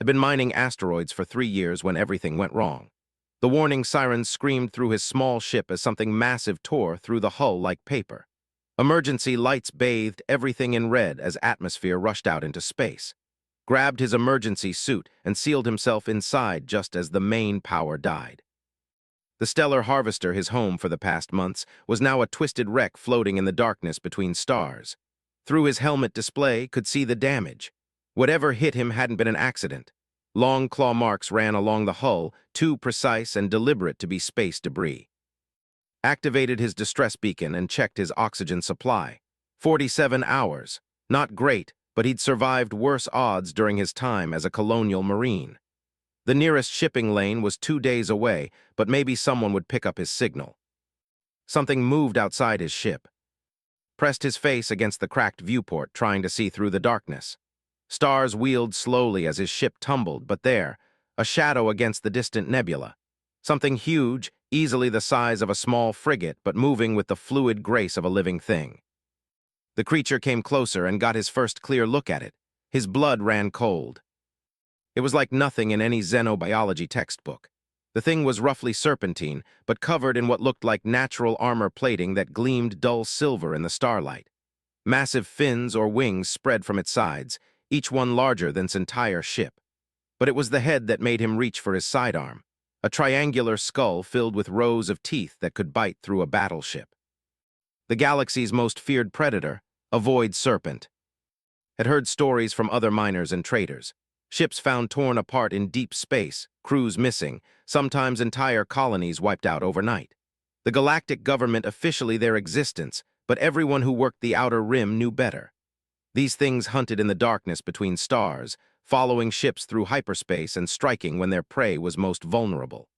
had been mining asteroids for 3 years when everything went wrong. The warning sirens screamed through his small ship as something massive tore through the hull like paper. Emergency lights bathed everything in red as atmosphere rushed out into space. Grabbed his emergency suit and sealed himself inside just as the main power died. The stellar harvester, his home for the past months, was now a twisted wreck floating in the darkness between stars. Through his helmet display, could see the damage. Whatever hit him hadn't been an accident. Long claw marks ran along the hull, too precise and deliberate to be space debris. Activated his distress beacon and checked his oxygen supply. 47 hours. Not great, but he'd survived worse odds during his time as a colonial marine. The nearest shipping lane was 2 days away, but maybe someone would pick up his signal. Something moved outside his ship. Pressed his face against the cracked viewport, trying to see through the darkness. Stars wheeled slowly as his ship tumbled, but there, a shadow against the distant nebula. Something huge, easily the size of a small frigate, but moving with the fluid grace of a living thing. The creature came closer and got his first clear look at it. His blood ran cold. It was like nothing in any xenobiology textbook. The thing was roughly serpentine, but covered in what looked like natural armor plating that gleamed dull silver in the starlight. Massive fins or wings spread from its sides, each one larger than its entire ship. But it was the head that made him reach for his sidearm, a triangular skull filled with rows of teeth that could bite through a battleship. The galaxy's most feared predator, a void serpent. Had heard stories from other miners and traders. Ships found torn apart in deep space, crews missing, sometimes entire colonies wiped out overnight. The galactic government officially their existence, but everyone who worked the outer rim knew better. These things hunted in the darkness between stars, following ships through hyperspace and striking when their prey was most vulnerable.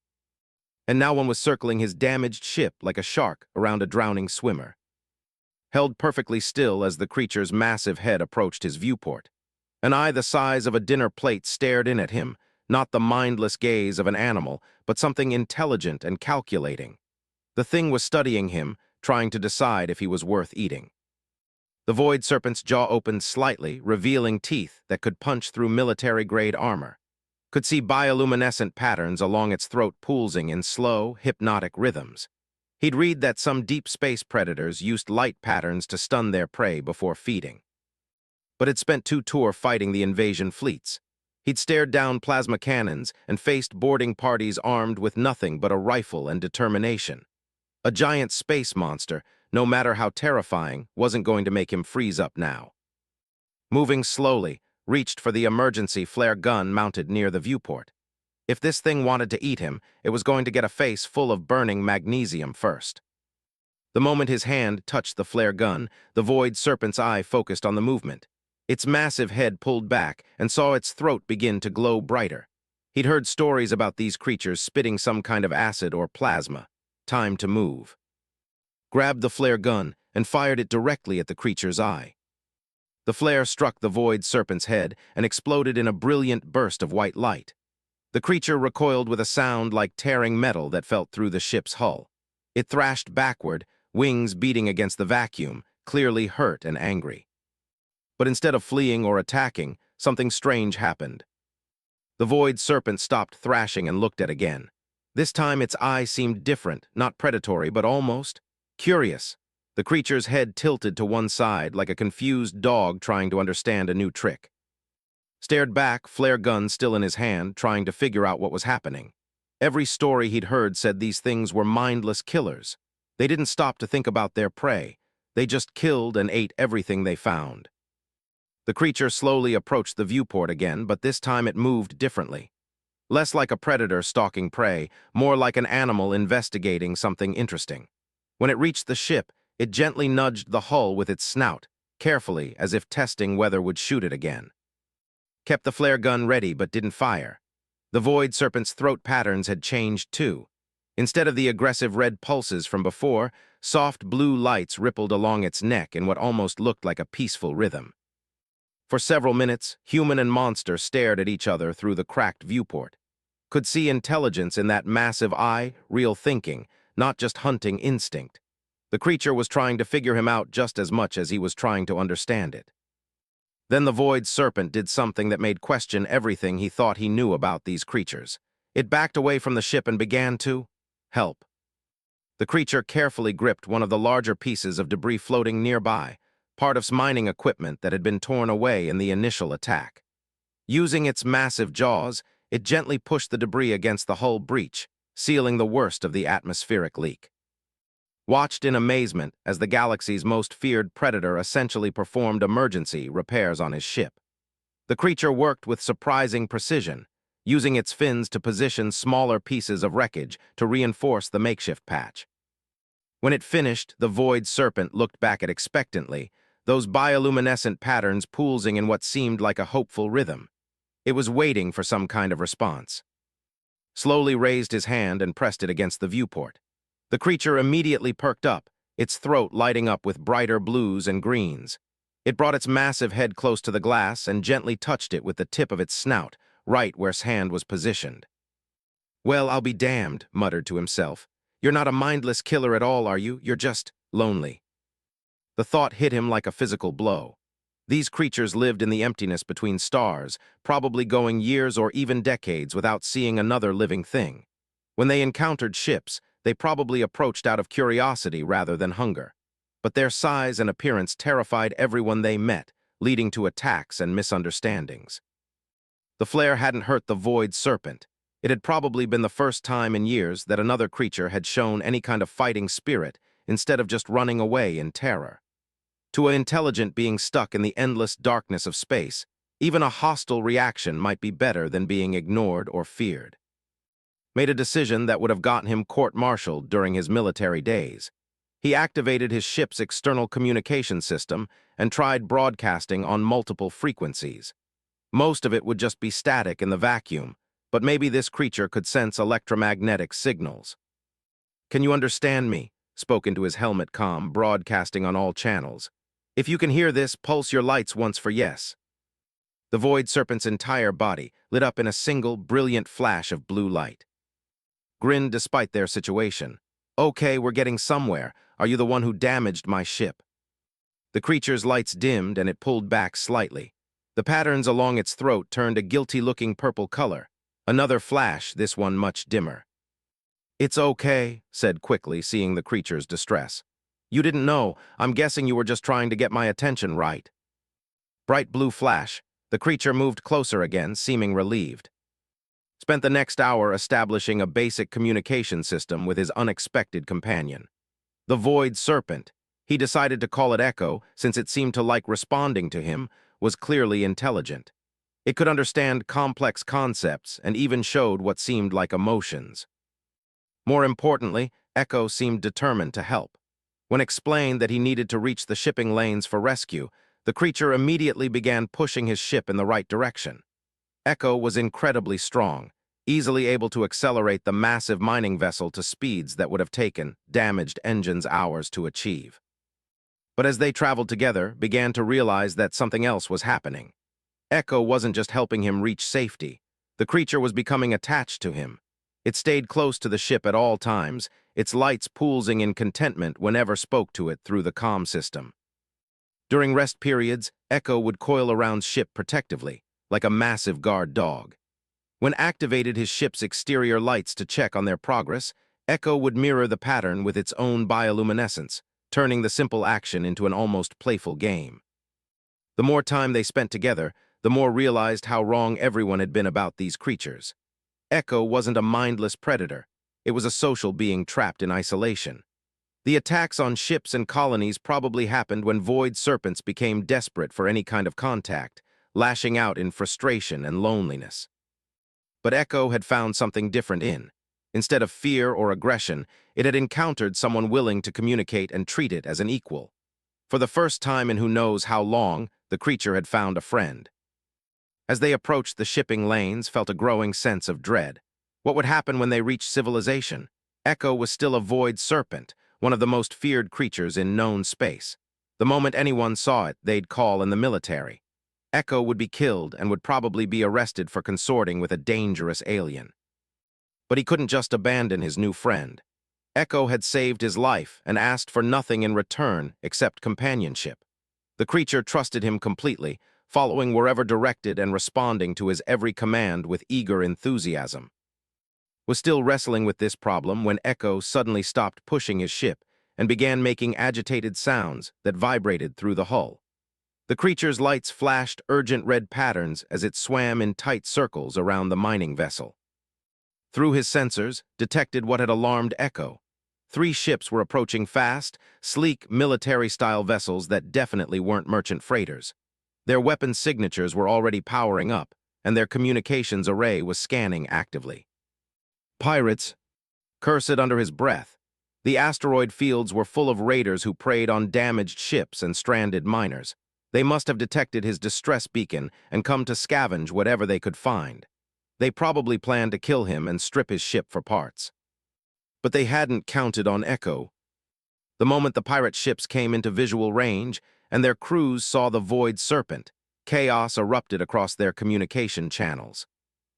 And now one was circling his damaged ship like a shark around a drowning swimmer. Held perfectly still as the creature's massive head approached his viewport. An eye the size of a dinner plate stared in at him, not the mindless gaze of an animal, but something intelligent and calculating. The thing was studying him, trying to decide if he was worth eating. The void serpent's jaw opened slightly, revealing teeth that could punch through military-grade armor. Could see bioluminescent patterns along its throat pulsing in slow, hypnotic rhythms. He'd read that some deep space predators used light patterns to stun their prey before feeding. But had spent 2 tours fighting the invasion fleets. He'd stared down plasma cannons and faced boarding parties armed with nothing but a rifle and determination. A giant space monster, no matter how terrifying, wasn't going to make him freeze up now. Moving slowly, reached for the emergency flare gun mounted near the viewport. If this thing wanted to eat him, it was going to get a face full of burning magnesium first. The moment his hand touched the flare gun, the void serpent's eye focused on the movement. Its massive head pulled back and saw its throat begin to glow brighter. He'd heard stories about these creatures spitting some kind of acid or plasma. Time to move. Grabbed the flare gun and fired it directly at the creature's eye. The flare struck the void serpent's head and exploded in a brilliant burst of white light. The creature recoiled with a sound like tearing metal that felt through the ship's hull. It thrashed backward, wings beating against the vacuum, clearly hurt and angry. But instead of fleeing or attacking, something strange happened. The void serpent stopped thrashing and looked at it again. This time its eye seemed different, not predatory, but almost curious. The creature's head tilted to one side like a confused dog trying to understand a new trick. Stared back, flare gun still in his hand, trying to figure out what was happening. Every story he'd heard said these things were mindless killers. They didn't stop to think about their prey. They just killed and ate everything they found. The creature slowly approached the viewport again, but this time it moved differently. Less like a predator stalking prey, more like an animal investigating something interesting. When it reached the ship, it gently nudged the hull with its snout, carefully, as if testing whether it would shoot it again. Kept the flare gun ready but didn't fire. The void serpent's throat patterns had changed too. Instead of the aggressive red pulses from before, soft blue lights rippled along its neck in what almost looked like a peaceful rhythm. For several minutes, human and monster stared at each other through the cracked viewport. Could see intelligence in that massive eye, real thinking, not just hunting instinct. The creature was trying to figure him out just as much as he was trying to understand it. Then the Void Serpent did something that made question everything he thought he knew about these creatures. It backed away from the ship and began to help. The creature carefully gripped one of the larger pieces of debris floating nearby, part of mining equipment that had been torn away in the initial attack. Using its massive jaws, it gently pushed the debris against the hull breach, sealing the worst of the atmospheric leak. Watched in amazement as the galaxy's most feared predator essentially performed emergency repairs on his ship. The creature worked with surprising precision, using its fins to position smaller pieces of wreckage to reinforce the makeshift patch. When it finished, the Void Serpent looked back at expectantly, those bioluminescent patterns pulsing in what seemed like a hopeful rhythm. It was waiting for some kind of response. Slowly raised his hand and pressed it against the viewport. The creature immediately perked up, its throat lighting up with brighter blues and greens. It brought its massive head close to the glass and gently touched it with the tip of its snout, right where his hand was positioned. "Well, I'll be damned," muttered to himself. "You're not a mindless killer at all, are you? You're just lonely." The thought hit him like a physical blow. These creatures lived in the emptiness between stars, probably going years or even decades without seeing another living thing. When they encountered ships, they probably approached out of curiosity rather than hunger. But their size and appearance terrified everyone they met, leading to attacks and misunderstandings. The flare hadn't hurt the Void Serpent. It had probably been the first time in years that another creature had shown any kind of fighting spirit instead of just running away in terror. To an intelligent being stuck in the endless darkness of space, even a hostile reaction might be better than being ignored or feared. Made a decision that would have gotten him court-martialed during his military days. He activated his ship's external communication system and tried broadcasting on multiple frequencies. Most of it would just be static in the vacuum, but maybe this creature could sense electromagnetic signals. "Can you understand me?" spoke into his helmet comm, broadcasting on all channels. "If you can hear this, pulse your lights once for yes." The Void Serpent's entire body lit up in a single, brilliant flash of blue light. Grinned despite their situation. "Okay, we're getting somewhere. Are you the one who damaged my ship?" The creature's lights dimmed and it pulled back slightly. The patterns along its throat turned a guilty-looking purple color. Another flash, this one much dimmer. "It's okay," said quickly, seeing the creature's distress. "You didn't know. I'm guessing you were just trying to get my attention, right?" Bright blue flash. The creature moved closer again, seeming relieved. Spent the next hour establishing a basic communication system with his unexpected companion. The Void Serpent, he decided to call it Echo since it seemed to like responding to him, was clearly intelligent. It could understand complex concepts and even showed what seemed like emotions. More importantly, Echo seemed determined to help. When explained that he needed to reach the shipping lanes for rescue, the creature immediately began pushing his ship in the right direction. Echo was incredibly strong, easily able to accelerate the massive mining vessel to speeds that would have taken damaged engines hours to achieve. But as they traveled together, began to realize that something else was happening. Echo wasn't just helping him reach safety. The creature was becoming attached to him. It stayed close to the ship at all times, its lights pulsing in contentment whenever spoke to it through the comm system. During rest periods, Echo would coil around ship protectively, like a massive guard dog. When activated his ship's exterior lights to check on their progress, Echo would mirror the pattern with its own bioluminescence, turning the simple action into an almost playful game. The more time they spent together, the more realized how wrong everyone had been about these creatures. Echo wasn't a mindless predator. It was a social being trapped in isolation. The attacks on ships and colonies probably happened when Void Serpents became desperate for any kind of contact, lashing out in frustration and loneliness. But Echo had found something different instead of fear or aggression, it had encountered someone willing to communicate and treat it as an equal. For the first time in who knows how long, the creature had found a friend. As they approached the shipping lanes, felt a growing sense of dread. What would happen when they reached civilization? Echo was still a Void Serpent, one of the most feared creatures in known space. The moment anyone saw it, they'd call in the military. Echo would be killed and would probably be arrested for consorting with a dangerous alien. But he couldn't just abandon his new friend. Echo had saved his life and asked for nothing in return except companionship. The creature trusted him completely, following wherever directed and responding to his every command with eager enthusiasm. Was still wrestling with this problem when Echo suddenly stopped pushing his ship and began making agitated sounds that vibrated through the hull. The creature's lights flashed urgent red patterns as it swam in tight circles around the mining vessel. Through his sensors, detected what had alarmed Echo. 3 ships were approaching fast, sleek, military-style vessels that definitely weren't merchant freighters. Their weapon signatures were already powering up, and their communications array was scanning actively. Pirates, cursed under his breath. The asteroid fields were full of raiders who preyed on damaged ships and stranded miners. They must have detected his distress beacon and come to scavenge whatever they could find. They probably planned to kill him and strip his ship for parts. But they hadn't counted on Echo. The moment the pirate ships came into visual range and their crews saw the Void Serpent, chaos erupted across their communication channels.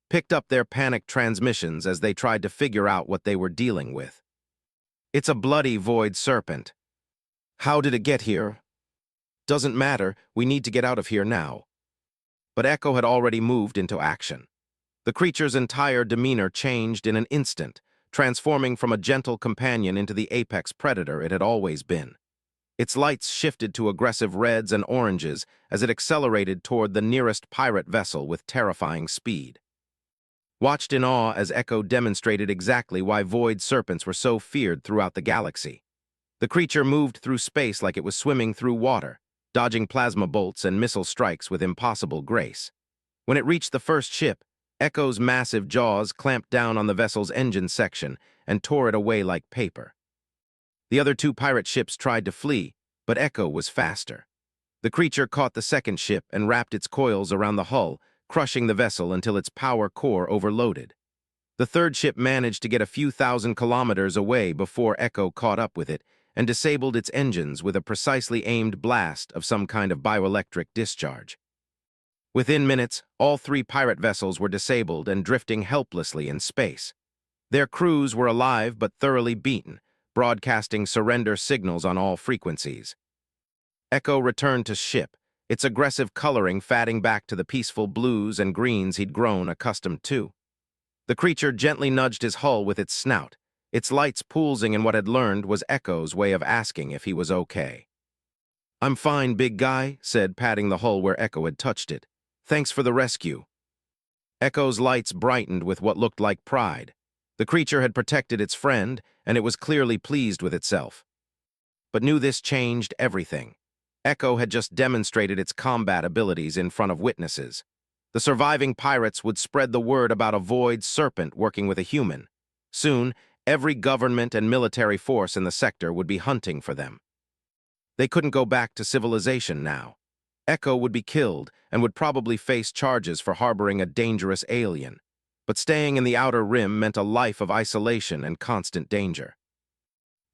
Picked up their panicked transmissions as they tried to figure out what they were dealing with. It's a bloody Void Serpent. How did it get here? Doesn't matter, we need to get out of here now. But Echo had already moved into action. The creature's entire demeanor changed in an instant, transforming from a gentle companion into the apex predator it had always been. Its lights shifted to aggressive reds and oranges as it accelerated toward the nearest pirate vessel with terrifying speed. Watched in awe as Echo demonstrated exactly why Void Serpents were so feared throughout the galaxy. The creature moved through space like it was swimming through water, dodging plasma bolts and missile strikes with impossible grace. When it reached the first ship, Echo's massive jaws clamped down on the vessel's engine section and tore it away like paper. The other 2 pirate ships tried to flee, but Echo was faster. The creature caught the second ship and wrapped its coils around the hull, crushing the vessel until its power core overloaded. The third ship managed to get a few thousand kilometers away before Echo caught up with it and disabled its engines with a precisely aimed blast of some kind of bioelectric discharge. Within minutes, all 3 pirate vessels were disabled and drifting helplessly in space. Their crews were alive but thoroughly beaten, broadcasting surrender signals on all frequencies. Echo returned to ship, its aggressive coloring fading back to the peaceful blues and greens he'd grown accustomed to. The creature gently nudged his hull with its snout, its lights pulsing in what had learned was Echo's way of asking if he was okay. "I'm fine, big guy," said, patting the hull where Echo had touched it. "Thanks for the rescue." Echo's lights brightened with what looked like pride. The creature had protected its friend, and it was clearly pleased with itself. But knew this changed everything. Echo had just demonstrated its combat abilities in front of witnesses. The surviving pirates would spread the word about a Void Serpent working with a human. Soon, every government and military force in the sector would be hunting for them. They couldn't go back to civilization now. Echo would be killed and would probably face charges for harboring a dangerous alien. But staying in the outer rim meant a life of isolation and constant danger.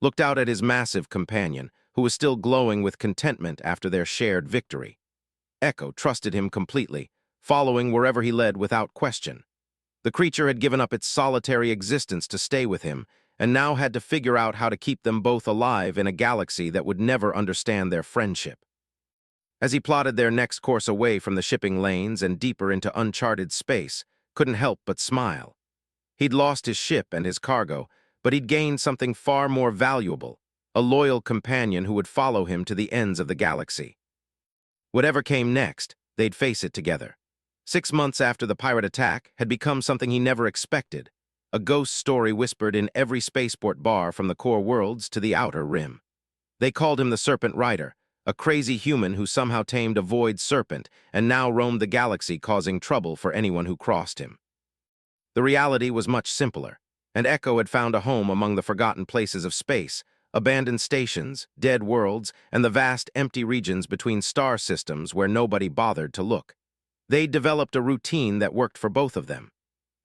Looked out at his massive companion, who was still glowing with contentment after their shared victory. Echo trusted him completely, following wherever he led without question. The creature had given up its solitary existence to stay with him, and now had to figure out how to keep them both alive in a galaxy that would never understand their friendship. As he plotted their next course away from the shipping lanes and deeper into uncharted space, couldn't help but smile. He'd lost his ship and his cargo, but he'd gained something far more valuable, a loyal companion who would follow him to the ends of the galaxy. Whatever came next, they'd face it together. 6 months after the pirate attack had become something he never expected, a ghost story whispered in every spaceport bar from the core worlds to the outer rim. They called him the Serpent Rider, a crazy human who somehow tamed a Void Serpent and now roamed the galaxy causing trouble for anyone who crossed him. The reality was much simpler, and Echo had found a home among the forgotten places of space, abandoned stations, dead worlds, and the vast empty regions between star systems where nobody bothered to look. They'd developed a routine that worked for both of them.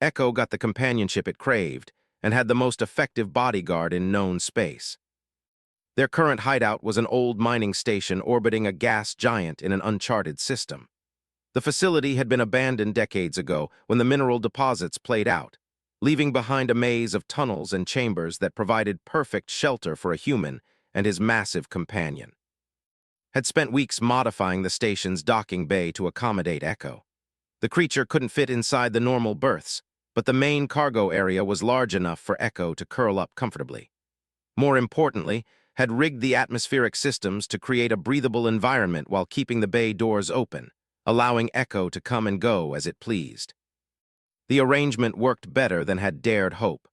Echo got the companionship it craved and had the most effective bodyguard in known space. Their current hideout was an old mining station orbiting a gas giant in an uncharted system. The facility had been abandoned decades ago when the mineral deposits played out, leaving behind a maze of tunnels and chambers that provided perfect shelter for a human and his massive companion. had spent weeks modifying the station's docking bay to accommodate Echo. The creature couldn't fit inside the normal berths, but the main cargo area was large enough for Echo to curl up comfortably. More importantly, had rigged the atmospheric systems to create a breathable environment while keeping the bay doors open, allowing Echo to come and go as it pleased. The arrangement worked better than had dared hope.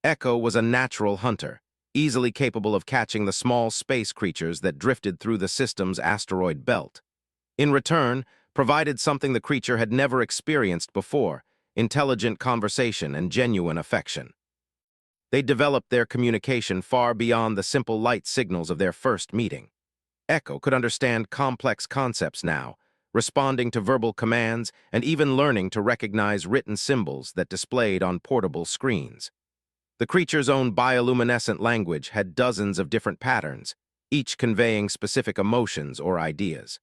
Echo was a natural hunter, easily capable of catching the small space creatures that drifted through the system's asteroid belt. In return, provided something the creature had never experienced before: intelligent conversation and genuine affection. They developed their communication far beyond the simple light signals of their first meeting. Echo could understand complex concepts now, responding to verbal commands and even learning to recognize written symbols that displayed on portable screens. The creature's own bioluminescent language had dozens of different patterns, each conveying specific emotions or ideas.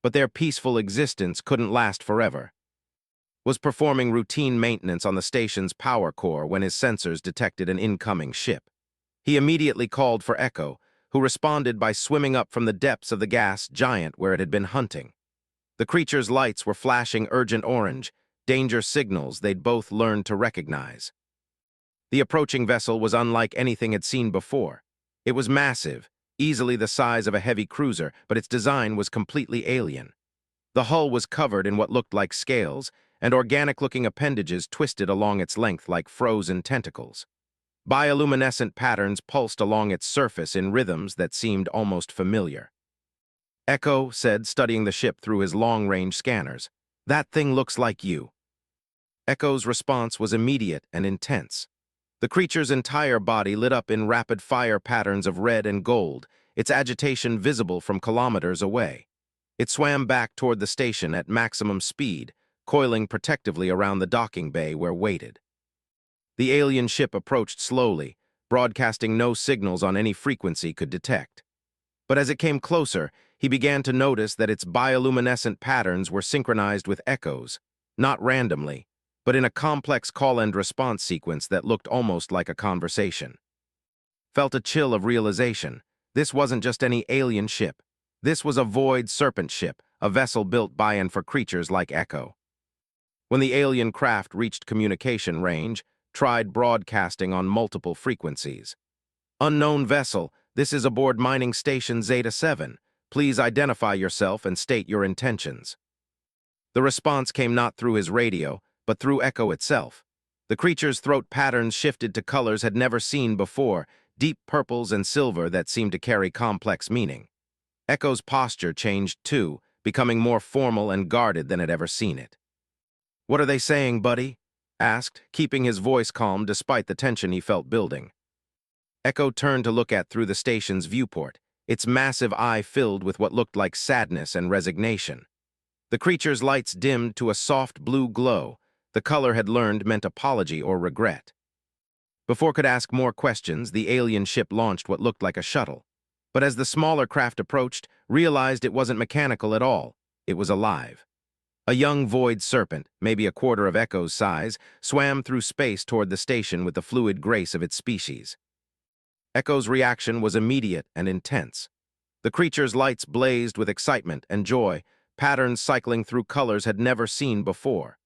But their peaceful existence couldn't last forever. Was performing routine maintenance on the station's power core when his sensors detected an incoming ship. He immediately called for Echo, who responded by swimming up from the depths of the gas giant where it had been hunting. The creature's lights were flashing urgent orange, danger signals they'd both learned to recognize. The approaching vessel was unlike anything had seen before. It was massive, easily the size of a heavy cruiser, but its design was completely alien. The hull was covered in what looked like scales, and organic-looking appendages twisted along its length like frozen tentacles. Bioluminescent patterns pulsed along its surface in rhythms that seemed almost familiar. Echo said, studying the ship through his long-range scanners, "That thing looks like you." Echo's response was immediate and intense. The creature's entire body lit up in rapid-fire patterns of red and gold, its agitation visible from kilometers away. It swam back toward the station at maximum speed, coiling protectively around the docking bay where waited. The alien ship approached slowly, broadcasting no signals on any frequency could detect. But as it came closer, he began to notice that its bioluminescent patterns were synchronized with Echo's, not randomly, but in a complex call-and-response sequence that looked almost like a conversation. Felt a chill of realization. This wasn't just any alien ship. This was a void serpent ship, a vessel built by and for creatures like Echo. When the alien craft reached communication range, tried broadcasting on multiple frequencies. "Unknown vessel, this is aboard mining station Zeta 7. Please identify yourself and state your intentions." The response came not through his radio, but through Echo itself. The creature's throat patterns shifted to colors had never seen before, deep purples and silver that seemed to carry complex meaning. Echo's posture changed too, becoming more formal and guarded than had ever seen it. "What are they saying, buddy?" asked, keeping his voice calm despite the tension he felt building. Echo turned to look at through the station's viewport, its massive eye filled with what looked like sadness and resignation. The creature's lights dimmed to a soft blue glow. The color had learned meant apology or regret. Before could ask more questions, the alien ship launched what looked like a shuttle. But as the smaller craft approached, realized it wasn't mechanical at all. It was alive. A young void serpent, maybe a quarter of Echo's size, swam through space toward the station with the fluid grace of its species. Echo's reaction was immediate and intense. The creature's lights blazed with excitement and joy, patterns cycling through colors had never seen before.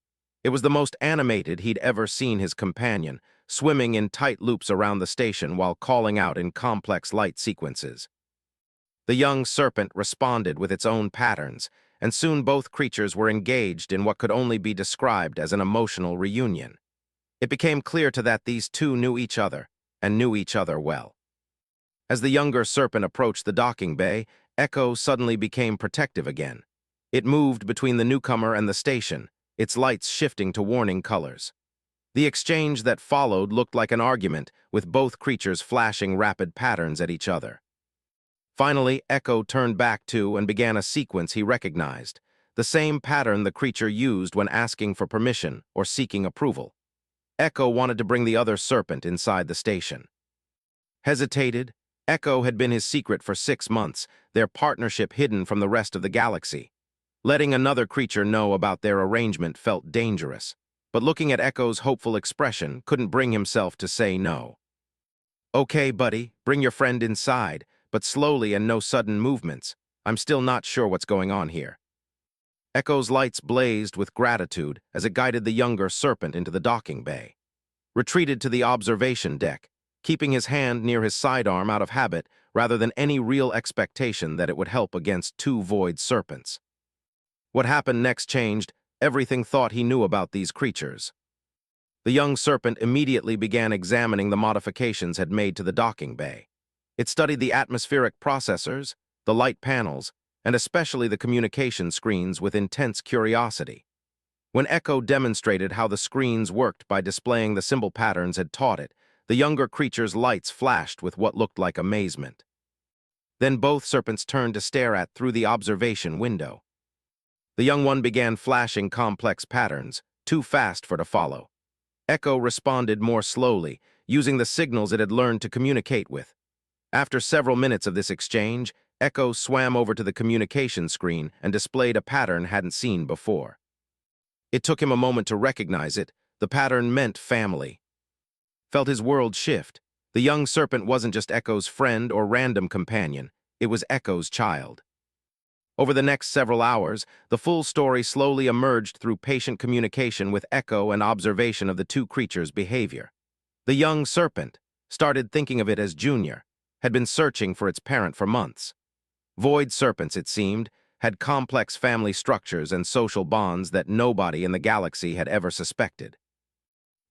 It was the most animated he'd ever seen his companion, swimming in tight loops around the station while calling out in complex light sequences. The young serpent responded with its own patterns, and soon both creatures were engaged in what could only be described as an emotional reunion. It became clear to that these two knew each other, and knew each other well. As the younger serpent approached the docking bay, Echo suddenly became protective again. It moved between the newcomer and the station, its lights shifting to warning colors. The exchange that followed looked like an argument, with both creatures flashing rapid patterns at each other. Finally, Echo turned back to and began a sequence he recognized, the same pattern the creature used when asking for permission or seeking approval. Echo wanted to bring the other serpent inside the station. Hesitated. Echo had been his secret for 6 months, their partnership hidden from the rest of the galaxy. Letting another creature know about their arrangement felt dangerous, but looking at Echo's hopeful expression, couldn't bring himself to say no. "Okay, buddy, bring your friend inside, but slowly and no sudden movements. I'm still not sure what's going on here." Echo's lights blazed with gratitude as it guided the younger serpent into the docking bay. Retreated to the observation deck, keeping his hand near his sidearm out of habit rather than any real expectation that it would help against two void serpents. What happened next changed everything thought he knew about these creatures. The young serpent immediately began examining the modifications had made to the docking bay. It studied the atmospheric processors, the light panels, and especially the communication screens with intense curiosity. When Echo demonstrated how the screens worked by displaying the symbol patterns had taught it, the younger creature's lights flashed with what looked like amazement. Then both serpents turned to stare at through the observation window. The young one began flashing complex patterns, too fast for to follow. Echo responded more slowly, using the signals it had learned to communicate with. After several minutes of this exchange, Echo swam over to the communication screen and displayed a pattern hadn't seen before. It took him a moment to recognize it. The pattern meant family. Felt his world shift. The young serpent wasn't just Echo's friend or random companion, it was Echo's child. Over the next several hours, the full story slowly emerged through patient communication with Echo and observation of the two creatures' behavior. The young serpent started thinking of it as Junior, had been searching for its parent for months. Void serpents, it seemed, had complex family structures and social bonds that nobody in the galaxy had ever suspected.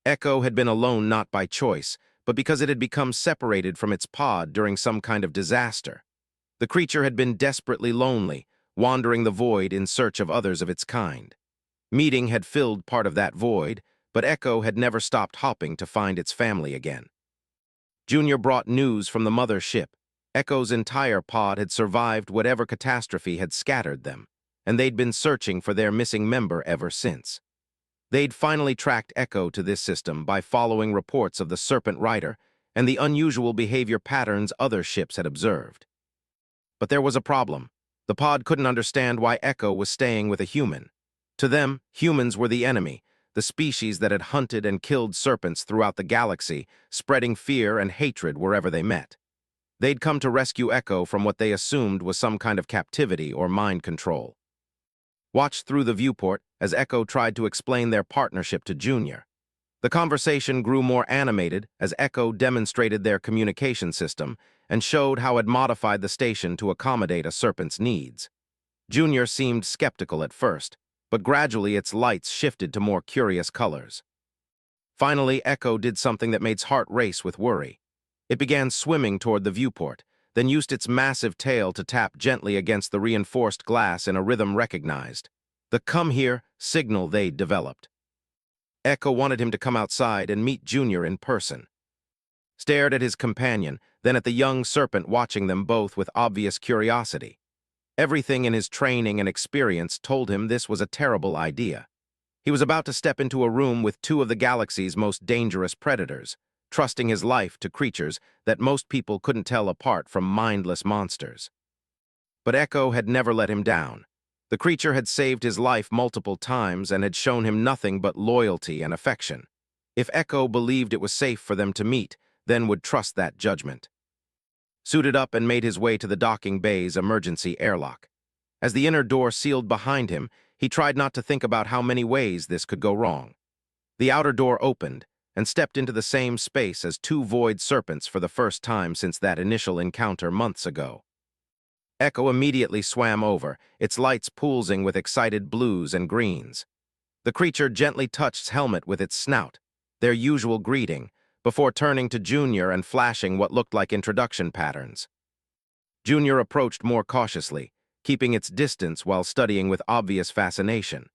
Echo had been alone not by choice, but because it had become separated from its pod during some kind of disaster. The creature had been desperately lonely, wandering the void in search of others of its kind. Meeting had filled part of that void, but Echo had never stopped hopping to find its family again. Junior brought news from the mother ship. Echo's entire pod had survived whatever catastrophe had scattered them, and they'd been searching for their missing member ever since. They'd finally tracked Echo to this system by following reports of the Serpent Rider and the unusual behavior patterns other ships had observed. But there was a problem. The pod couldn't understand why Echo was staying with a human. To them, humans were the enemy, the species that had hunted and killed serpents throughout the galaxy, spreading fear and hatred wherever they met. They'd come to rescue Echo from what they assumed was some kind of captivity or mind control. Watched through the viewport as Echo tried to explain their partnership to Junior. The conversation grew more animated as Echo demonstrated their communication system and showed how it modified the station to accommodate a serpent's needs. Junior seemed skeptical at first, but gradually its lights shifted to more curious colors. Finally, Echo did something that made its heart race with worry. It began swimming toward the viewport, then used its massive tail to tap gently against the reinforced glass in a rhythm recognized. The "come here" signal they'd developed. Echo wanted him to come outside and meet Junior in person. Stared at his companion, then at the young serpent watching them both with obvious curiosity. Everything in his training and experience told him this was a terrible idea. He was about to step into a room with two of the galaxy's most dangerous predators, trusting his life to creatures that most people couldn't tell apart from mindless monsters. But Echo had never let him down. The creature had saved his life multiple times and had shown him nothing but loyalty and affection. If Echo believed it was safe for them to meet, then would trust that judgment. Suited up and made his way to the docking bay's emergency airlock. As the inner door sealed behind him, he tried not to think about how many ways this could go wrong. The outer door opened, and stepped into the same space as two void serpents for the first time since that initial encounter months ago. Echo immediately swam over, its lights pulsing with excited blues and greens. The creature gently touched its helmet with its snout, their usual greeting, before turning to Junior and flashing what looked like introduction patterns. Junior approached more cautiously, keeping its distance while studying with obvious fascination.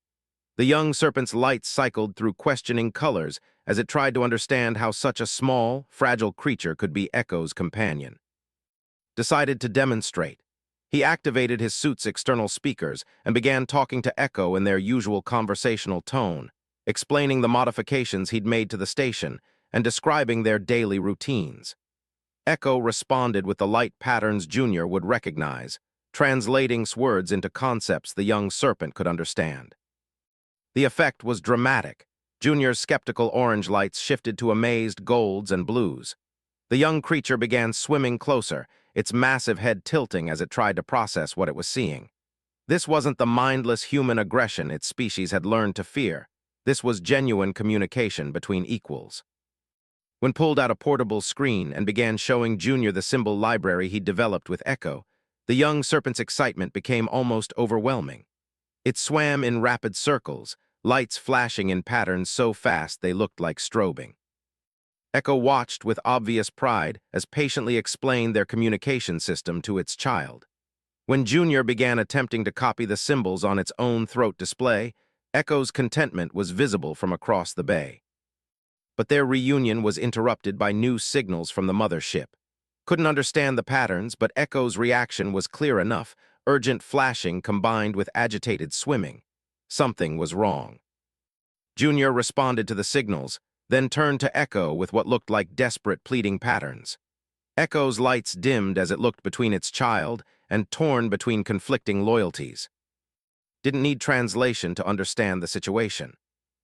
The young serpent's lights cycled through questioning colors as it tried to understand how such a small, fragile creature could be Echo's companion. Decided to demonstrate. He activated his suit's external speakers and began talking to Echo in their usual conversational tone, explaining the modifications he'd made to the station and describing their daily routines. Echo responded with the light patterns Junior would recognize, translating words into concepts the young serpent could understand. The effect was dramatic. Junior's skeptical orange lights shifted to amazed golds and blues. The young creature began swimming closer, its massive head tilting as it tried to process what it was seeing. This wasn't the mindless human aggression its species had learned to fear. This was genuine communication between equals. When pulled out a portable screen and began showing Junior the symbol library he'd developed with Echo, the young serpent's excitement became almost overwhelming. It swam in rapid circles, lights flashing in patterns so fast they looked like strobing. Echo watched with obvious pride as patiently explained their communication system to its child. When Junior began attempting to copy the symbols on its own throat display, Echo's contentment was visible from across the bay. But their reunion was interrupted by new signals from the mothership. Couldn't understand the patterns, but Echo's reaction was clear enough, urgent flashing combined with agitated swimming. Something was wrong. Junior responded to the signals, then turned to Echo with what looked like desperate pleading patterns. Echo's lights dimmed as it looked between its child and torn between conflicting loyalties. Didn't need translation to understand the situation.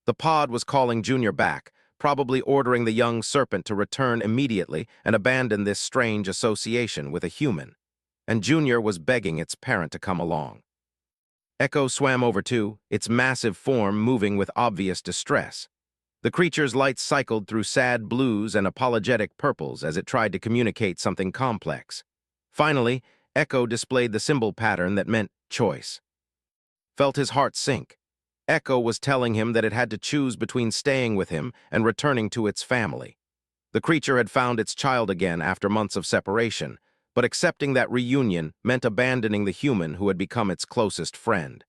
The pod was calling Junior back, probably ordering the young serpent to return immediately and abandon this strange association with a human. And Junior was begging its parent to come along. Echo swam over too, its massive form moving with obvious distress. The creature's lights cycled through sad blues and apologetic purples as it tried to communicate something complex. Finally, Echo displayed the symbol pattern that meant choice. Felt his heart sink. Echo was telling him that it had to choose between staying with him and returning to its family. The creature had found its child again after months of separation, but accepting that reunion meant abandoning the human who had become its closest friend.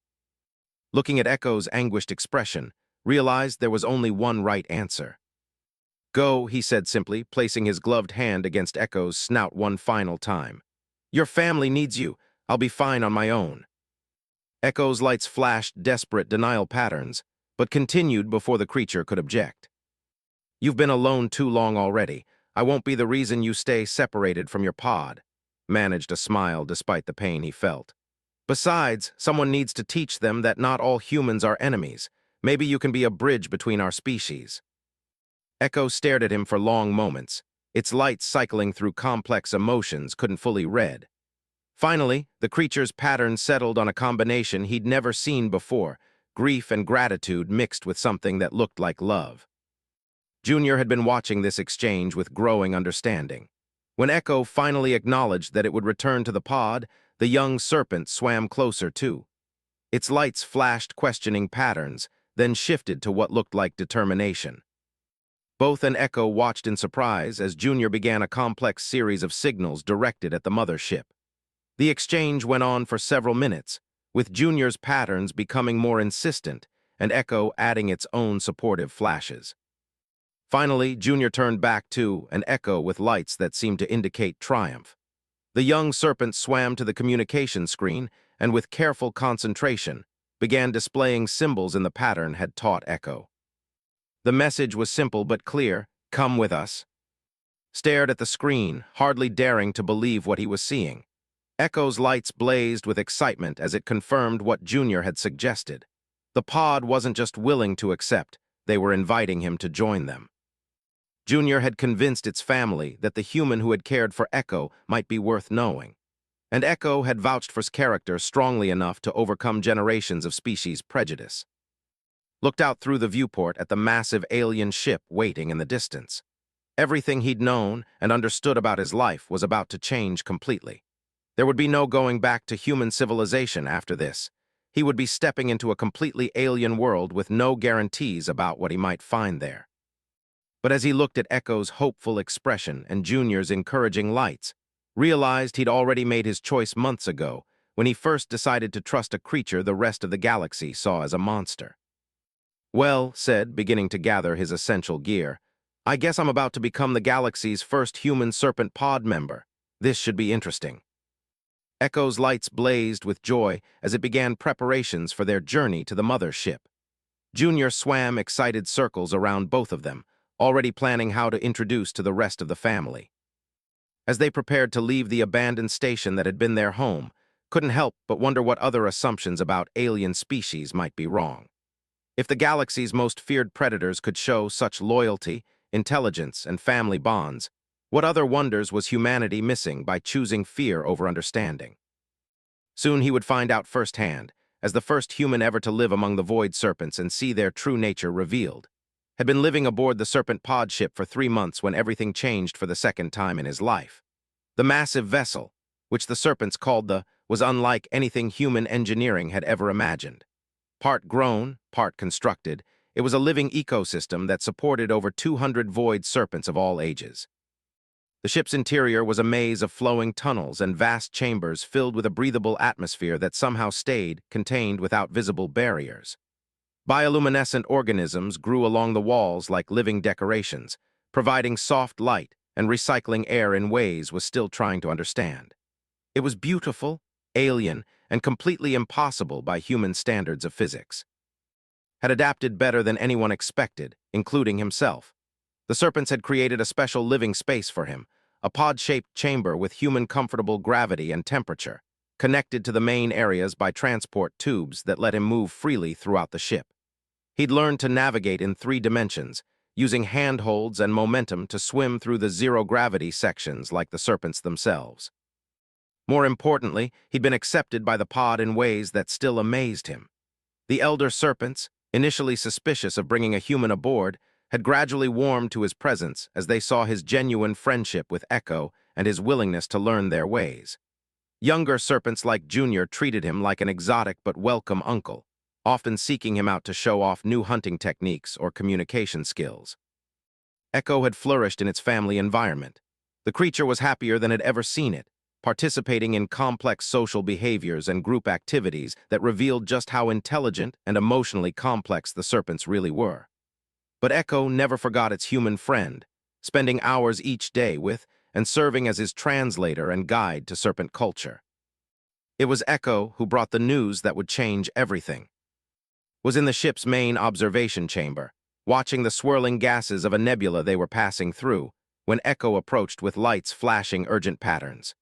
Looking at Echo's anguished expression, realized there was only one right answer. "Go," he said simply, placing his gloved hand against Echo's snout one final time. "Your family needs you. I'll be fine on my own." Echo's lights flashed desperate denial patterns, but continued before the creature could object. "You've been alone too long already. I won't be the reason you stay separated from your pod," managed a smile despite the pain he felt. "Besides, someone needs to teach them that not all humans are enemies. Maybe you can be a bridge between our species." Echo stared at him for long moments, its lights cycling through complex emotions couldn't fully read. Finally, the creature's pattern settled on a combination he'd never seen before, grief and gratitude mixed with something that looked like love. Junior had been watching this exchange with growing understanding. When Echo finally acknowledged that it would return to the pod, the young serpent swam closer too. Its lights flashed questioning patterns, then shifted to what looked like determination. Both and Echo watched in surprise as Junior began a complex series of signals directed at the mothership. The exchange went on for several minutes, with Junior's patterns becoming more insistent and Echo adding its own supportive flashes. Finally, Junior turned back to an Echo with lights that seemed to indicate triumph. The young serpent swam to the communication screen and, with careful concentration, began displaying symbols in the pattern had taught Echo. The message was simple but clear: "Come with us." Stared at the screen, hardly daring to believe what he was seeing. Echo's lights blazed with excitement as it confirmed what Junior had suggested. The pod wasn't just willing to accept, they were inviting him to join them. Junior had convinced its family that the human who had cared for Echo might be worth knowing. And Echo had vouched for his character strongly enough to overcome generations of species prejudice. Looked out through the viewport at the massive alien ship waiting in the distance. Everything he'd known and understood about his life was about to change completely. There would be no going back to human civilization after this. He would be stepping into a completely alien world with no guarantees about what he might find there. But as he looked at Echo's hopeful expression and Junior's encouraging lights, realized he'd already made his choice months ago when he first decided to trust a creature the rest of the galaxy saw as a monster. "Well," said, beginning to gather his essential gear, "I guess I'm about to become the galaxy's first human serpent pod member. This should be interesting." Echo's lights blazed with joy as it began preparations for their journey to the mothership. Junior swam excited circles around both of them, already planning how to introduce to the rest of the family. As they prepared to leave the abandoned station that had been their home, couldn't help but wonder what other assumptions about alien species might be wrong. If the galaxy's most feared predators could show such loyalty, intelligence, and family bonds, What other wonders was humanity missing by choosing fear over understanding? Soon he would find out firsthand, as the first human ever to live among the void serpents and see their true nature revealed. Had been living aboard the Serpent Pod ship for 3 months when everything changed for the second time in his life. The massive vessel, which the serpents called was unlike anything human engineering had ever imagined. Part grown, part constructed, it was a living ecosystem that supported over 200 void serpents of all ages. The ship's interior was a maze of flowing tunnels and vast chambers filled with a breathable atmosphere that somehow stayed contained without visible barriers. Bioluminescent organisms grew along the walls like living decorations, providing soft light and recycling air in ways was still trying to understand. It was beautiful, alien, and completely impossible by human standards of physics. Had adapted better than anyone expected, including himself. The serpents had created a special living space for him, a pod-shaped chamber with human-comfortable gravity and temperature, connected to the main areas by transport tubes that let him move freely throughout the ship. He'd learned to navigate in 3 dimensions, using handholds and momentum to swim through the zero-gravity sections like the serpents themselves. More importantly, he'd been accepted by the pod in ways that still amazed him. The elder serpents, initially suspicious of bringing a human aboard, had gradually warmed to his presence as they saw his genuine friendship with Echo and his willingness to learn their ways. Younger serpents like Junior treated him like an exotic but welcome uncle, often seeking him out to show off new hunting techniques or communication skills. Echo had flourished in its family environment. The creature was happier than had ever seen it, participating in complex social behaviors and group activities that revealed just how intelligent and emotionally complex the serpents really were. But Echo never forgot its human friend, spending hours each day with and serving as his translator and guide to serpent culture. It was Echo who brought the news that would change everything. Was in the ship's main observation chamber, watching the swirling gases of a nebula they were passing through, when Echo approached with lights flashing urgent patterns.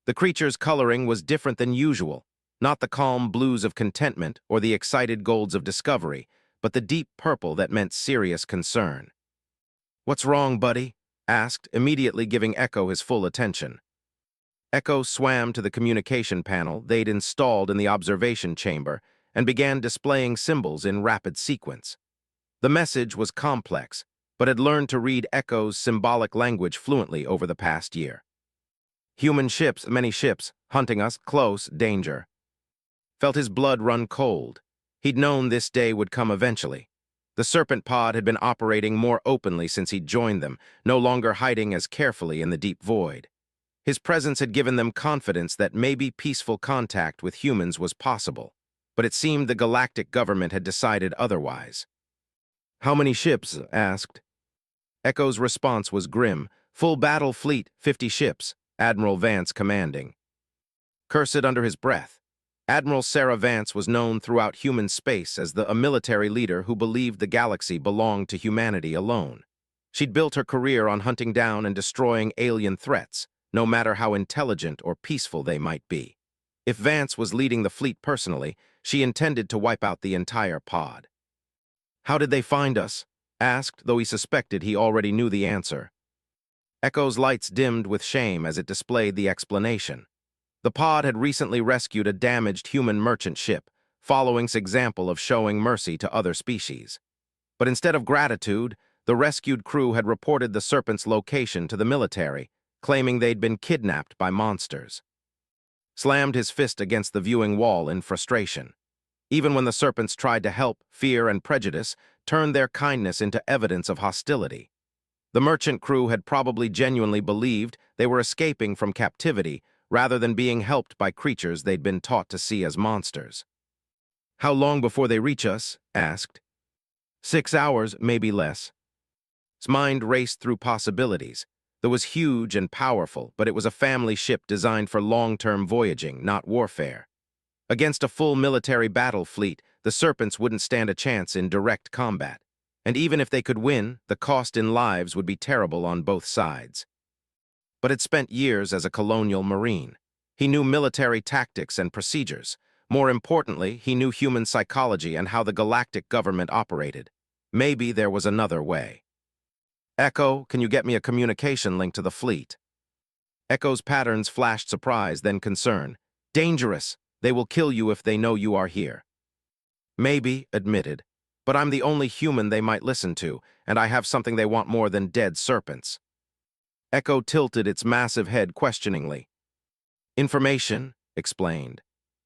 The creature's coloring was different than usual, not the calm blues of contentment or the excited golds of discovery, but the deep purple that meant serious concern. "What's wrong, buddy?" asked, immediately giving Echo his full attention. Echo swam to the communication panel they'd installed in the observation chamber and began displaying symbols in rapid sequence. The message was complex, but had learned to read Echo's symbolic language fluently over the past year. "Human ships, many ships, hunting us, close, danger." Felt his blood run cold. He'd known this day would come eventually. The Serpent Pod had been operating more openly since he'd joined them, no longer hiding as carefully in the deep void. His presence had given them confidence that maybe peaceful contact with humans was possible, but it seemed the galactic government had decided otherwise. "How many ships?" asked. Echo's response was grim. "Full battle fleet, 50 ships, Admiral Vance commanding." Cursed under his breath. Admiral Sarah Vance was known throughout human space as a military leader who believed the galaxy belonged to humanity alone. She'd built her career on hunting down and destroying alien threats, no matter how intelligent or peaceful they might be. If Vance was leading the fleet personally, she intended to wipe out the entire pod. "How did they find us?" asked, though he suspected he already knew the answer. Echo's lights dimmed with shame as it displayed the explanation. The pod had recently rescued a damaged human merchant ship, following its example of showing mercy to other species. But instead of gratitude, the rescued crew had reported the serpent's location to the military, claiming they'd been kidnapped by monsters. Slammed his fist against the viewing wall in frustration. Even when the serpents tried to help, fear and prejudice turned their kindness into evidence of hostility. The merchant crew had probably genuinely believed they were escaping from captivity rather than being helped by creatures they'd been taught to see as monsters. "How long before they reach us?" asked. 6 hours, maybe less. His mind raced through possibilities. It was huge and powerful, but it was a family ship designed for long-term voyaging, not warfare. Against a full military battle fleet, the Serpents wouldn't stand a chance in direct combat. And even if they could win, the cost in lives would be terrible on both sides. But had spent years as a colonial marine. He knew military tactics and procedures. More importantly, he knew human psychology and how the galactic government operated. Maybe there was another way. Echo, can you get me a communication link to the fleet? Echo's patterns flashed surprise, then concern. Dangerous. They will kill you if they know you are here. Maybe, admitted, but I'm the only human they might listen to, and I have something they want more than dead serpents. Echo tilted its massive head questioningly. Information, explained.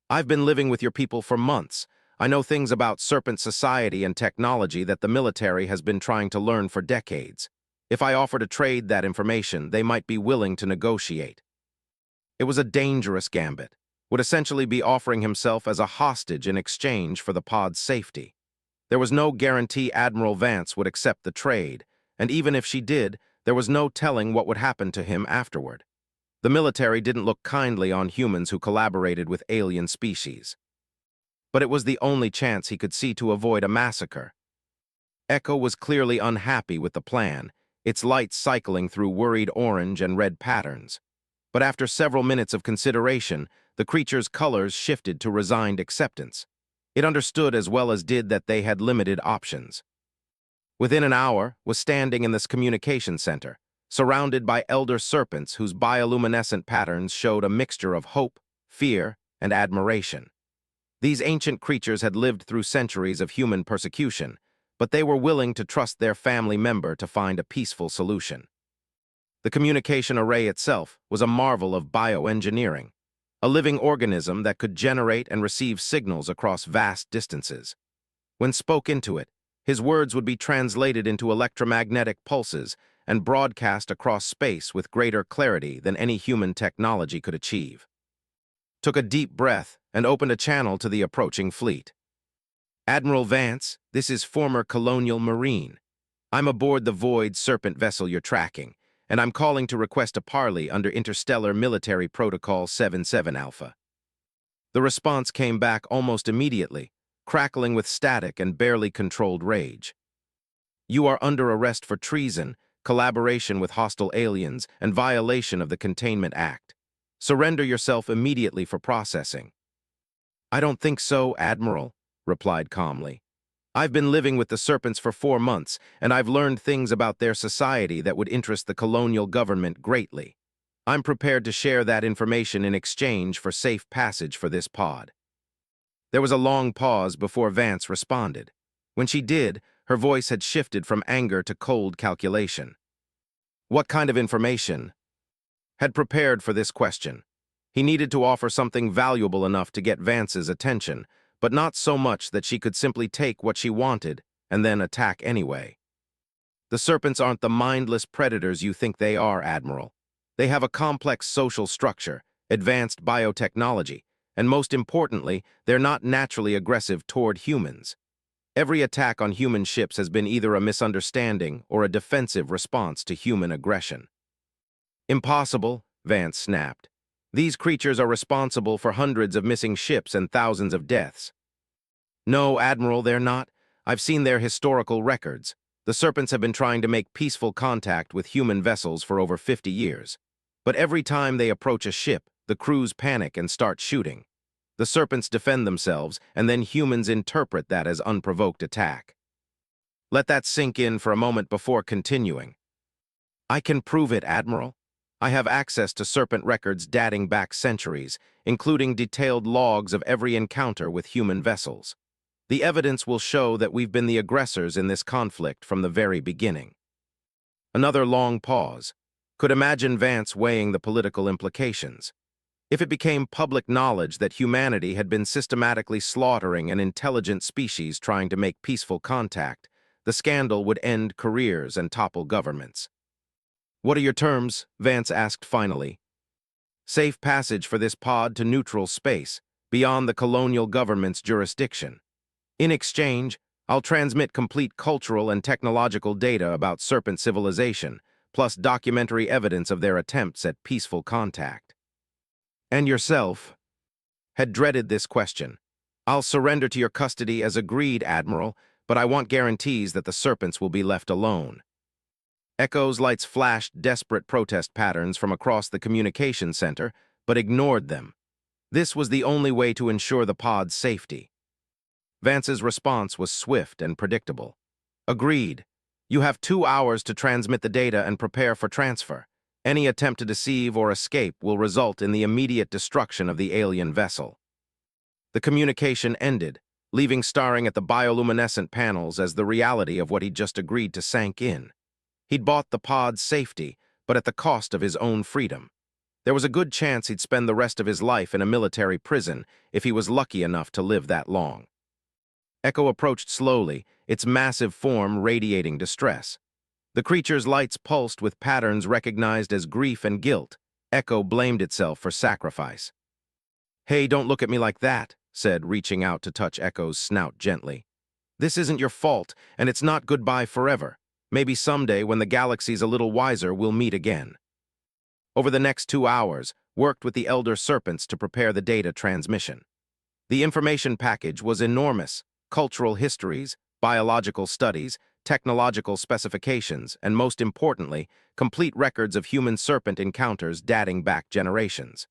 I've been living with your people for months. I know things about serpent society and technology that the military has been trying to learn for decades. If I offer to trade that information, they might be willing to negotiate. It was a dangerous gambit, would essentially be offering himself as a hostage in exchange for the pod's safety. There was no guarantee Admiral Vance would accept the trade, and even if she did, there was no telling what would happen to him afterward. The military didn't look kindly on humans who collaborated with alien species. But it was the only chance he could see to avoid a massacre. Echo was clearly unhappy with the plan, its lights cycling through worried orange and red patterns. But after several minutes of consideration, the creature's colors shifted to resigned acceptance. It understood as well as did that they had limited options. Within an hour, was standing in this communication center, surrounded by elder serpents whose bioluminescent patterns showed a mixture of hope, fear, and admiration. These ancient creatures had lived through centuries of human persecution, but they were willing to trust their family member to find a peaceful solution. The communication array itself was a marvel of bioengineering, a living organism that could generate and receive signals across vast distances. When spoke into it, his words would be translated into electromagnetic pulses and broadcast across space with greater clarity than any human technology could achieve. Took a deep breath and opened a channel to the approaching fleet. Admiral Vance, this is former Colonial Marine. I'm aboard the Void Serpent vessel you're tracking, and I'm calling to request a parley under Interstellar Military Protocol 77 Alpha. The response came back almost immediately, crackling with static and barely controlled rage. You are under arrest for treason, collaboration with hostile aliens, and violation of the Containment Act. Surrender yourself immediately for processing. I don't think so, Admiral, replied calmly. I've been living with the Serpents for 4 months, and I've learned things about their society that would interest the colonial government greatly. I'm prepared to share that information in exchange for safe passage for this pod. There was a long pause before Vance responded. When she did, her voice had shifted from anger to cold calculation. What kind of information? Had prepared for this question. He needed to offer something valuable enough to get Vance's attention, but not so much that she could simply take what she wanted and then attack anyway. The Serpents aren't the mindless predators you think they are, Admiral. They have a complex social structure, advanced biotechnology, and most importantly, they're not naturally aggressive toward humans. Every attack on human ships has been either a misunderstanding or a defensive response to human aggression. Impossible, Vance snapped. These creatures are responsible for hundreds of missing ships and thousands of deaths. No, Admiral, they're not. I've seen their historical records. The Serpents have been trying to make peaceful contact with human vessels for over 50 years. But every time they approach a ship, the crews panic and start shooting. The Serpents defend themselves, and then humans interpret that as unprovoked attack. Let that sink in for a moment before continuing. I can prove it, Admiral. I have access to Serpent records dating back centuries, including detailed logs of every encounter with human vessels. The evidence will show that we've been the aggressors in this conflict from the very beginning. Another long pause. Could imagine Vance weighing the political implications. If it became public knowledge that humanity had been systematically slaughtering an intelligent species trying to make peaceful contact, the scandal would end careers and topple governments. What are your terms? Vance asked finally. Safe passage for this pod to neutral space, beyond the colonial government's jurisdiction. In exchange, I'll transmit complete cultural and technological data about Serpent civilization, plus documentary evidence of their attempts at peaceful contact. And yourself? Had dreaded this question. I'll surrender to your custody as agreed, Admiral, but I want guarantees that the Serpents will be left alone. Echo's lights flashed desperate protest patterns from across the communication center, but ignored them. This was the only way to ensure the pod's safety. Vance's response was swift and predictable. Agreed. You have 2 hours to transmit the data and prepare for transfer. Any attempt to deceive or escape will result in the immediate destruction of the alien vessel. The communication ended, leaving staring at the bioluminescent panels as the reality of what he'd just agreed to sank in. He'd bought the pod's safety, but at the cost of his own freedom. There was a good chance he'd spend the rest of his life in a military prison if he was lucky enough to live that long. Echo approached slowly, its massive form radiating distress. The creature's lights pulsed with patterns recognized as grief and guilt. Echo blamed itself for sacrifice. "Hey, don't look at me like that," said, reaching out to touch Echo's snout gently. "This isn't your fault, and it's not goodbye forever. Maybe someday, when the galaxy's a little wiser, we'll meet again." Over the next 2 hours, worked with the Elder Serpents to prepare the data transmission. The information package was enormous: cultural histories, biological studies, technological specifications, and most importantly, complete records of human-serpent encounters dating back generations.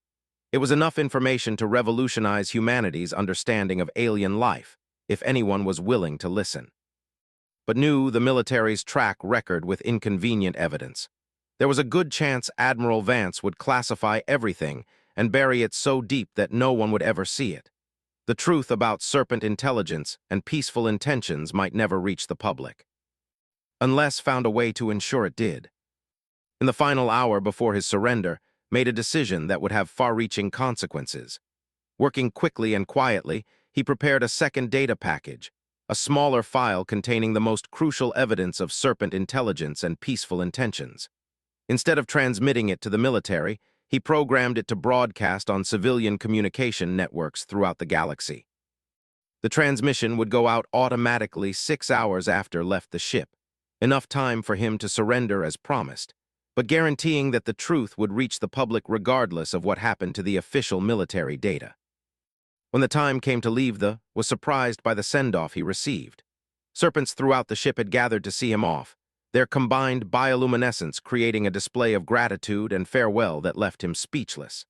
It was enough information to revolutionize humanity's understanding of alien life, if anyone was willing to listen. But knew the military's track record with inconvenient evidence. There was a good chance Admiral Vance would classify everything and bury it so deep that no one would ever see it. The truth about serpent intelligence and peaceful intentions might never reach the public, unless found a way to ensure it did. In the final hour before his surrender, made a decision that would have far-reaching consequences. Working quickly and quietly, he prepared a second data package, a smaller file containing the most crucial evidence of serpent intelligence and peaceful intentions. Instead of transmitting it to the military, he programmed it to broadcast on civilian communication networks throughout the galaxy. The transmission would go out automatically 6 hours after left the ship, enough time for him to surrender as promised, but guaranteeing that the truth would reach the public regardless of what happened to the official military data. When the time came to leave, was surprised by the send-off he received. Serpents throughout the ship had gathered to see him off, their combined bioluminescence creating a display of gratitude and farewell that left him speechless.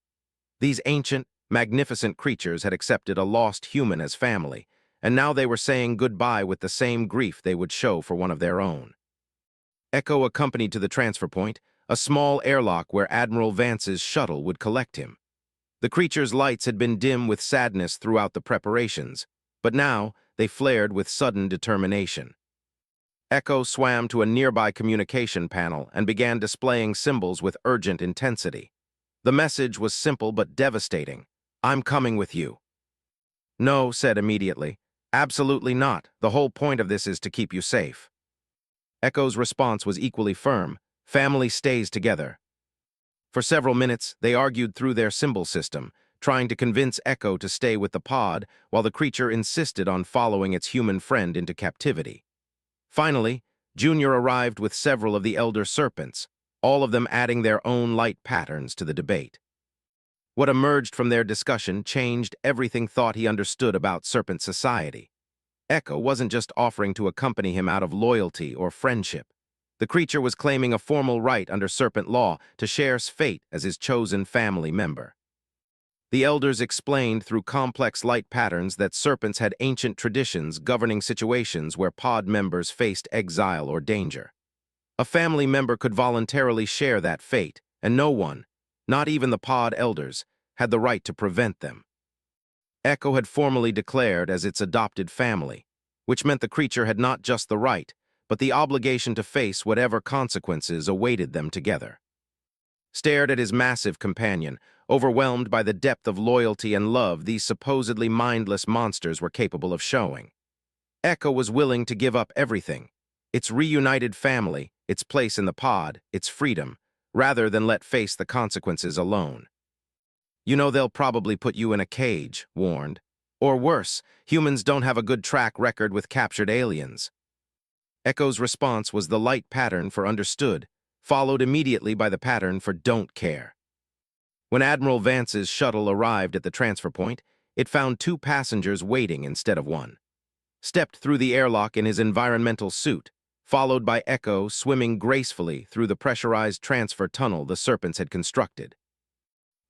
These ancient, magnificent creatures had accepted a lost human as family, and now they were saying goodbye with the same grief they would show for one of their own. Echo accompanied to the transfer point, a small airlock where Admiral Vance's shuttle would collect him. The creature's lights had been dim with sadness throughout the preparations, but now they flared with sudden determination. Echo swam to a nearby communication panel and began displaying symbols with urgent intensity. The message was simple but devastating. "I'm coming with you." "No," said immediately. "Absolutely not. The whole point of this is to keep you safe." Echo's response was equally firm. "Family stays together." For several minutes, they argued through their symbol system, trying to convince Echo to stay with the pod while the creature insisted on following its human friend into captivity. Finally, Junior arrived with several of the Elder Serpents, all of them adding their own light patterns to the debate. What emerged from their discussion changed everything thought he understood about serpent society. Echo wasn't just offering to accompany him out of loyalty or friendship. The creature was claiming a formal right under serpent law to share's fate as his chosen family member. The elders explained through complex light patterns that serpents had ancient traditions governing situations where pod members faced exile or danger. A family member could voluntarily share that fate, and no one, not even the pod elders, had the right to prevent them. Echo had formally declared as its adopted family, which meant the creature had not just the right, but the obligation to face whatever consequences awaited them together. Stared at his massive companion, overwhelmed by the depth of loyalty and love these supposedly mindless monsters were capable of showing. Echo was willing to give up everything, its reunited family, its place in the pod, its freedom, rather than let face the consequences alone. "You know they'll probably put you in a cage," warned. "Or worse, humans don't have a good track record with captured aliens." Echo's response was the light pattern for understood, followed immediately by the pattern for don't care. When Admiral Vance's shuttle arrived at the transfer point, it found 2 passengers waiting instead of 1. Stepped through the airlock in his environmental suit, followed by Echo swimming gracefully through the pressurized transfer tunnel the Serpents had constructed.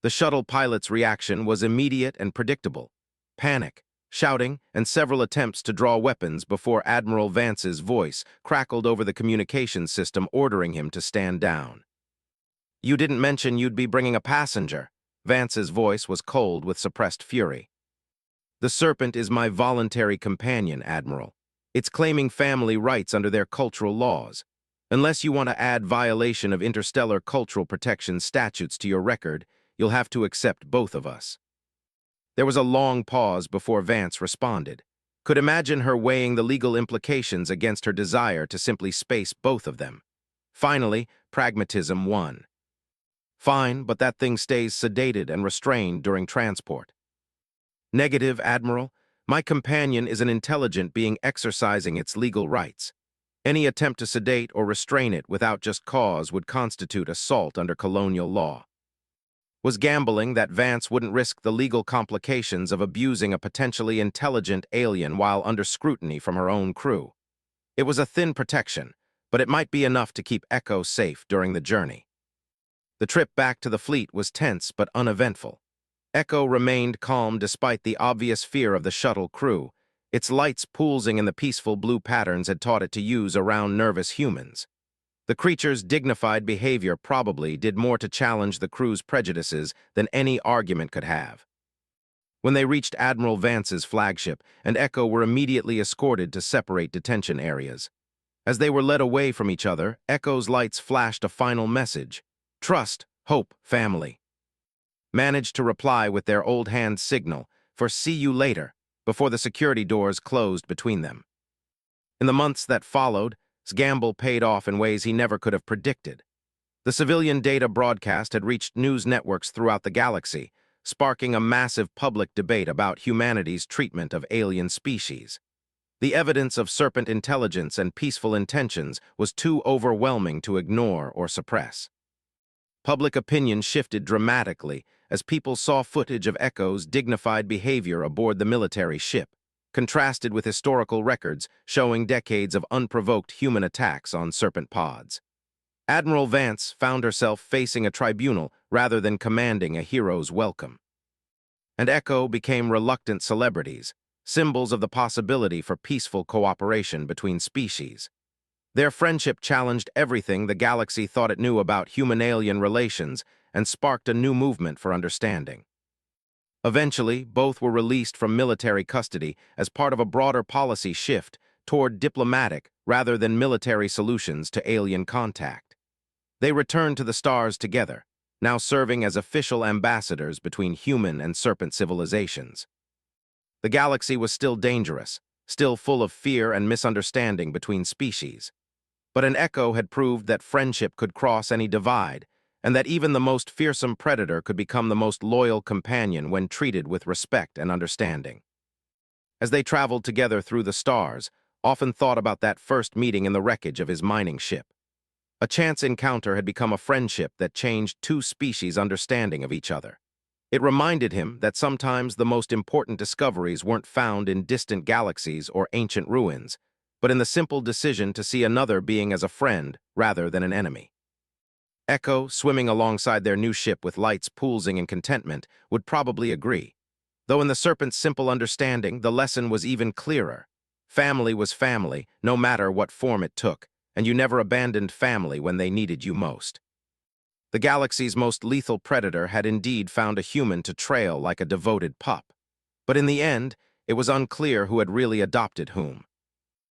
The shuttle pilot's reaction was immediate and predictable: panic, shouting, and several attempts to draw weapons before Admiral Vance's voice crackled over the communications system ordering him to stand down. "You didn't mention you'd be bringing a passenger." Vance's voice was cold with suppressed fury. "The Serpent is my voluntary companion, Admiral. It's claiming family rights under their cultural laws. Unless you want to add violation of interstellar cultural protection statutes to your record, you'll have to accept both of us." There was a long pause before Vance responded. Could imagine her weighing the legal implications against her desire to simply space both of them. Finally, pragmatism won. "Fine, but that thing stays sedated and restrained during transport." "Negative, Admiral. My companion is an intelligent being exercising its legal rights. Any attempt to sedate or restrain it without just cause would constitute assault under colonial law." Was gambling that Vance wouldn't risk the legal complications of abusing a potentially intelligent alien while under scrutiny from her own crew. It was a thin protection, but it might be enough to keep Echo safe during the journey. The trip back to the fleet was tense but uneventful. Echo remained calm despite the obvious fear of the shuttle crew. Its lights pulsing in the peaceful blue patterns had taught it to use around nervous humans. The creature's dignified behavior probably did more to challenge the crew's prejudices than any argument could have. When they reached Admiral Vance's flagship, and Echo were immediately escorted to separate detention areas. As they were led away from each other, Echo's lights flashed a final message: "Trust, hope, family." Managed to reply with their old hand signal for "see you later" before the security doors closed between them. In the months that followed, gamble paid off in ways he never could have predicted. The civilian data broadcast had reached news networks throughout the galaxy, sparking a massive public debate about humanity's treatment of alien species. The evidence of serpent intelligence and peaceful intentions was too overwhelming to ignore or suppress. Public opinion shifted dramatically as people saw footage of Echo's dignified behavior aboard the military ship, contrasted with historical records showing decades of unprovoked human attacks on serpent pods. Admiral Vance found herself facing a tribunal rather than commanding a hero's welcome. And Echo became reluctant celebrities, symbols of the possibility for peaceful cooperation between species. Their friendship challenged everything the galaxy thought it knew about human-alien relations and sparked a new movement for understanding. Eventually, both were released from military custody as part of a broader policy shift toward diplomatic rather than military solutions to alien contact. They returned to the stars together, now serving as official ambassadors between human and serpent civilizations. The galaxy was still dangerous, still full of fear and misunderstanding between species. But an Echo had proved that friendship could cross any divide, and that even the most fearsome predator could become the most loyal companion when treated with respect and understanding. As they traveled together through the stars, often thought about that first meeting in the wreckage of his mining ship. A chance encounter had become a friendship that changed two species' understanding of each other. It reminded him that sometimes the most important discoveries weren't found in distant galaxies or ancient ruins, but in the simple decision to see another being as a friend rather than an enemy. Echo, swimming alongside their new ship with lights pulsing in contentment, would probably agree. Though in the Serpent's simple understanding, the lesson was even clearer. Family was family, no matter what form it took, and you never abandoned family when they needed you most. The galaxy's most lethal predator had indeed found a human to trail like a devoted pup. But in the end, it was unclear who had really adopted whom.